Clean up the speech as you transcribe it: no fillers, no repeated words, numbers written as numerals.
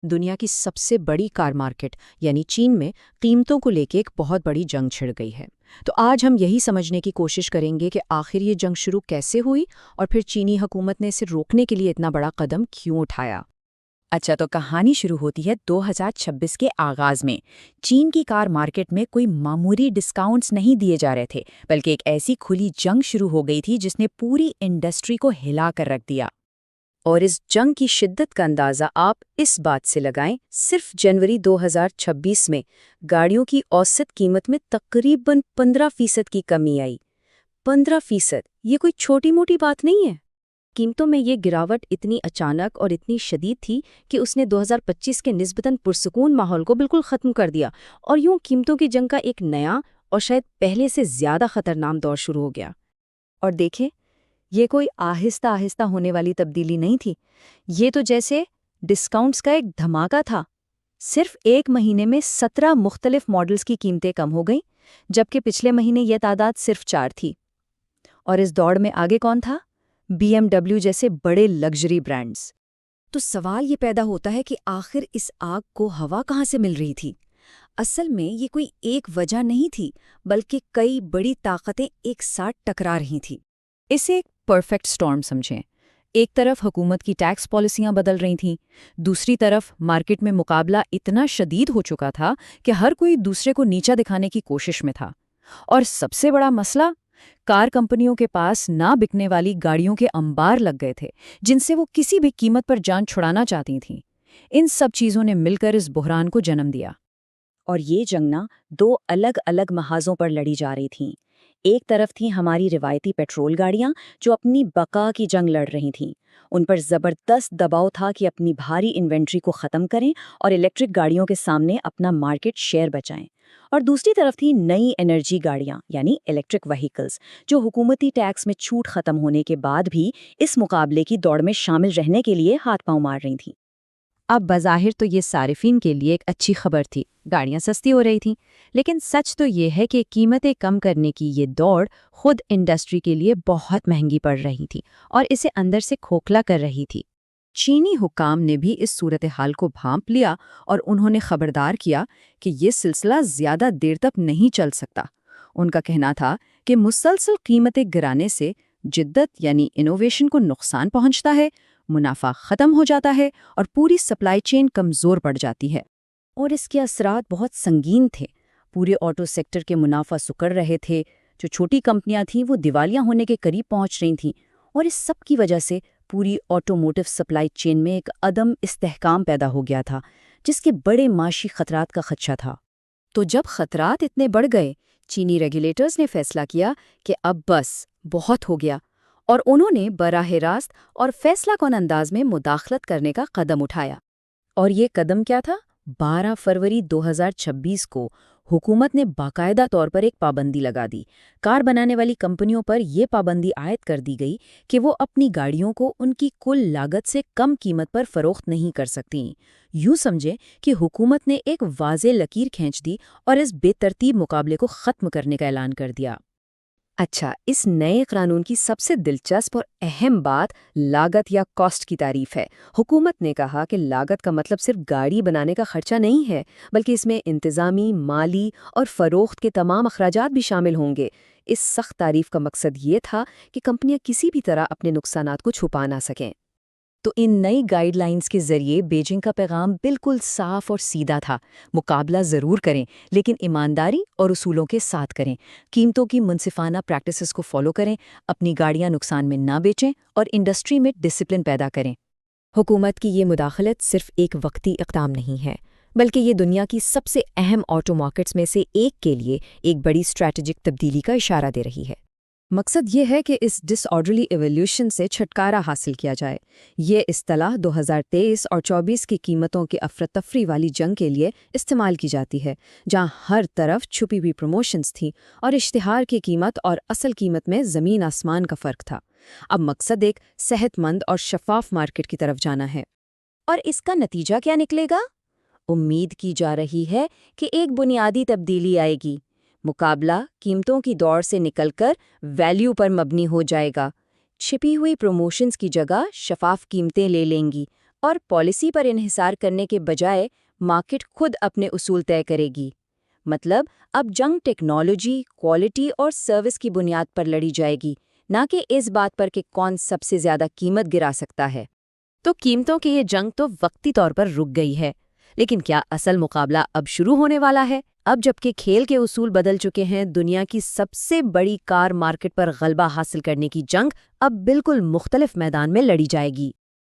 دنیا کی سب سے بڑی کار مارکیٹ یعنی چین میں قیمتوں کو لے کے ایک بہت بڑی جنگ چھڑ گئی ہے۔ تو آج ہم یہی سمجھنے کی کوشش کریں گے کہ آخر یہ جنگ شروع کیسے ہوئی اور پھر چینی حکومت نے اسے روکنے کے لیے اتنا بڑا قدم کیوں اٹھایا۔ اچھا، تو کہانی شروع ہوتی ہے 2026 کے آغاز میں۔ چین کی کار مارکیٹ میں کوئی معمولی ڈسکاؤنٹس نہیں دیے جا رہے تھے، بلکہ ایک ایسی کھلی جنگ شروع ہو گئی تھی جس نے پوری انڈسٹری کو ہلا کر رکھ دیا۔ اور اس جنگ کی شدت کا اندازہ آپ اس بات سے لگائیں، صرف جنوری 2026 میں گاڑیوں کی اوسط قیمت میں تقریباً 15% کی کمی آئی۔ 15%! یہ کوئی چھوٹی موٹی بات نہیں ہے۔ قیمتوں میں یہ گراوٹ اتنی اچانک اور اتنی شدید تھی کہ اس نے 2025 کے نسبتاً پرسکون ماحول کو بالکل ختم کر دیا، اور یوں قیمتوں کی جنگ کا ایک نیا اور شاید پہلے سے زیادہ خطرناک دور شروع ہو گیا۔ اور دیکھیں، یہ کوئی آہستہ آہستہ ہونے والی تبدیلی نہیں تھی، یہ تو جیسے ڈسکاؤنٹس کا ایک دھماکہ تھا۔ صرف ایک مہینے میں 17 مختلف ماڈلز کی قیمتیں کم ہو گئیں، جبکہ پچھلے مہینے یہ تعداد صرف 4 تھی۔ اور اس دوڑ میں آگے کون تھا؟ BMW جیسے بڑے لگژری برانڈز۔ تو سوال یہ پیدا ہوتا ہے کہ آخر اس آگ کو ہوا کہاں سے مل رہی تھی؟ اصل میں یہ کوئی ایک وجہ نہیں تھی، بلکہ کئی بڑی طاقتیں ایک ساتھ ٹکرا رہی تھیں۔ اسے ایک پرفیکٹ سٹارم سمجھیں۔ ایک طرف حکومت کی ٹیکس پالیسیاں بدل رہی تھیں، دوسری طرف مارکیٹ میں مقابلہ اتنا شدید ہو چکا تھا کہ ہر کوئی دوسرے کو نیچا دکھانے کی کوشش میں تھا۔ اور سب سے بڑا مسئلہ، کار کمپنیوں کے پاس نہ بکنے والی گاڑیوں کے انبار لگ گئے تھے، جن سے وہ کسی بھی قیمت پر جان چھڑانا چاہتی تھیں۔ ان سب چیزوں نے مل کر اس بحران کو جنم دیا۔ اور یہ جنگ دو الگ الگ محاذوں پر لڑی جا رہی تھیں۔ ایک طرف تھیں ہماری روایتی پیٹرول گاڑیاں جو اپنی بقا کی جنگ لڑ رہی تھیں۔ ان پر زبردست دباؤ تھا کہ اپنی بھاری انوینٹری کو ختم کریں اور الیکٹرک گاڑیوں کے سامنے اپنا مارکیٹ شیئر بچائیں۔ اور دوسری طرف تھی نئی انرجی گاڑیاں یعنی الیکٹرک وہیکلز، جو حکومتی ٹیکس میں چھوٹ ختم ہونے کے بعد بھی اس مقابلے کی دوڑ میں شامل رہنے کے لیے ہاتھ پاؤں مار رہی تھیں۔ اب بظاہر تو یہ صارفین کے لیے ایک اچھی خبر تھی، گاڑیاں سستی ہو رہی تھیں، لیکن سچ تو یہ ہے کہ قیمتیں کم کرنے کی یہ دوڑ خود انڈسٹری کے لیے بہت مہنگی پڑ رہی تھی اور اسے اندر سے کھوکھلا کر رہی تھی۔ چینی حکام نے بھی اس صورتحال کو بھانپ لیا اور انہوں نے خبردار کیا کہ یہ سلسلہ زیادہ دیر تک نہیں چل سکتا۔ ان کا کہنا تھا کہ مسلسل قیمتیں گرانے سے جدت یعنی انوویشن کو نقصان پہنچتا ہے، منافع ختم ہو جاتا ہے اور پوری سپلائی چین کمزور پڑ جاتی ہے۔ اور اس کے اثرات بہت سنگین تھے۔ پورے آٹو سیکٹر کے منافع سکڑ رہے تھے، جو چھوٹی کمپنیاں تھیں وہ دیوالیہ ہونے کے قریب پہنچ رہی تھیں، اور اس سب کی وجہ سے پوری آٹوموٹیو سپلائی چین میں ایک عدم استحکام پیدا ہو گیا تھا، جس کے بڑے معاشی خطرات کا خدشہ تھا۔ تو جب خطرات اتنے بڑھ گئے، چینی ریگولیٹرز نے فیصلہ کیا کہ اب بس بہت ہو گیا، اور انہوں نے براہ راست اور فیصلہ کن انداز میں مداخلت کرنے کا قدم اٹھایا۔ اور یہ قدم کیا تھا؟ 12 فروری 2026 کو حکومت نے باقاعدہ طور پر ایک پابندی لگا دی۔ کار بنانے والی کمپنیوں پر یہ پابندی عائد کر دی گئی کہ وہ اپنی گاڑیوں کو ان کی کل لاگت سے کم قیمت پر فروخت نہیں کر سکتیں۔ یوں سمجھیں کہ حکومت نے ایک واضح لکیر کھینچ دی اور اس بے ترتیب مقابلے کو ختم کرنے کا اعلان کر دیا۔ اچھا، اس نئے قانون کی سب سے دلچسپ اور اہم بات لاگت یا کاسٹ کی تعریف ہے۔ حکومت نے کہا کہ لاگت کا مطلب صرف گاڑی بنانے کا خرچہ نہیں ہے، بلکہ اس میں انتظامی، مالی اور فروخت کے تمام اخراجات بھی شامل ہوں گے۔ اس سخت تعریف کا مقصد یہ تھا کہ کمپنیاں کسی بھی طرح اپنے نقصانات کو چھپا نہ سکیں۔ تو ان نئی گائیڈ لائنز کے ذریعے بیجنگ کا پیغام بالکل صاف اور سیدھا تھا: مقابلہ ضرور کریں، لیکن ایمانداری اور اصولوں کے ساتھ کریں، قیمتوں کی منصفانہ پریکٹسز کو فالو کریں، اپنی گاڑیاں نقصان میں نہ بیچیں اور انڈسٹری میں ڈسپلن پیدا کریں۔ حکومت کی یہ مداخلت صرف ایک وقتی اقدام نہیں ہے، بلکہ یہ دنیا کی سب سے اہم آٹو مارکیٹس میں سے ایک کے لیے ایک بڑی اسٹریٹجک تبدیلی کا اشارہ دے رہی ہے۔ مقصد یہ ہے کہ اس ڈس آرڈرلی ایولیوشن سے چھٹکارا حاصل کیا جائے۔ یہ اصطلاح 2023 اور 24 کی قیمتوں کی افراتفری والی جنگ کے لیے استعمال کی جاتی ہے، جہاں ہر طرف چھپی ہوئی پروموشنز تھیں اور اشتہار کی قیمت اور اصل قیمت میں زمین آسمان کا فرق تھا۔ اب مقصد ایک صحت مند اور شفاف مارکیٹ کی طرف جانا ہے۔ اور اس کا نتیجہ کیا نکلے گا؟ امید کی جا رہی ہے کہ ایک بنیادی تبدیلی آئے گی۔ مقابلہ قیمتوں کی دوڑ سے نکل کر ویلیو پر مبنی ہو جائے گا۔ چھپی ہوئی پروموشنز کی جگہ شفاف قیمتیں لے لیں گی، اور پالیسی پر انحصار کرنے کے بجائے مارکیٹ خود اپنے اصول طے کرے گی۔ مطلب اب جنگ ٹیکنالوجی، کوالٹی اور سروس کی بنیاد پر لڑی جائے گی، نہ کہ اس بات پر کہ کون سب سے زیادہ قیمت گرا سکتا ہے۔ تو قیمتوں کی یہ جنگ تو وقتی طور پر رک گئی ہے، لیکن کیا اصل مقابلہ اب شروع ہونے والا ہے؟ اب جبکہ کھیل کے اصول بدل چکے ہیں، دنیا کی سب سے بڑی کار مارکیٹ پر غلبہ حاصل کرنے کی جنگ اب بالکل مختلف میدان میں لڑی جائے گی۔